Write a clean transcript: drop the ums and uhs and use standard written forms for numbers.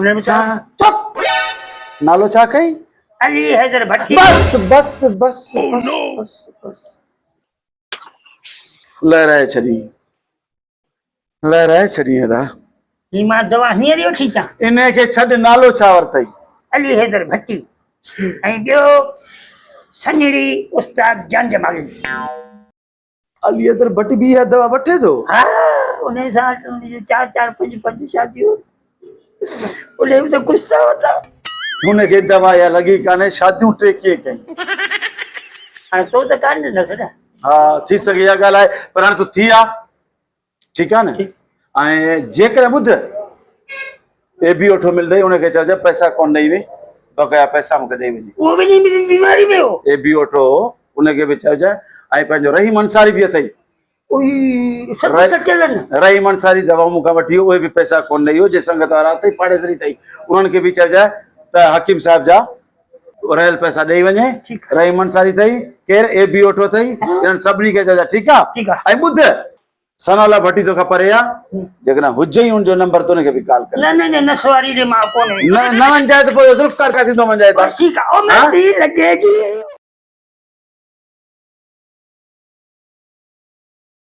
उन्हें छा ॿुधायो चुप नालो छा कई अली हैदर भट्टी बस बस बस बस बस लहराए छॾी हेदा ही मां दवा हींअर ई वठी अचां इन खे छॾ नालो छा वरितई अली हैदर भट्टी ऐं ॿियो सन्हड़ी उस्ताद जंज मागिल अली अदर भट्टी बि इहा दवा वठे थो हा उन सां उनजो 4 4 5 5 शादियूं उन में तो कुछ था होता हुनखे दवा या लॻी कान्हे शादियूं टे कीअं कयूं हाणे तो त कान ॾिनसि न हा थी सघे इहा ॻाल्हि आहे पर हाणे तूं थी आहे ठीकु आहे न ऐं जेकॾहिं ॿुध ए बि वठो मिलंदई हुनखे चइजांइ पैसा कोन ॾेई वे बक़ाया पैसा मूंखे ॾेई वञे उहो बि मुंहिंजी बीमारी में हो ए बि वठो उनखे बि चइजांइ ऐं पंहिंजो रहीम अंसारी बि अथई उई सब राइट। चलन रहीम अंसारी दवा मूंखां वठी उहे बि पैसा कोन ॾेई जे संगत वारा अथई पाड़ेसरी अथई उन्हनि खे बि चइजांइ त हकीम साहिब जा रहियल पैसा ॾेई वञे ठीकु रहीम अंसारी अथई केरु ए बि वठो अथई इन्हनि सभिनी खे चइजांइ ठीकु ठीकु आहे ऐं ॿुध सनाला भट्टी तोखां परे आहे जेकॾहिं हुजे ई हुनजो नंबर त हुनखे बि कॉल कर न नसवारी रे मां कोन्हे न वञजाए त पोइ ज़ुल्फ़कार का थींदो वञजाए त ठीकु आहे ओ मैं लॻे जी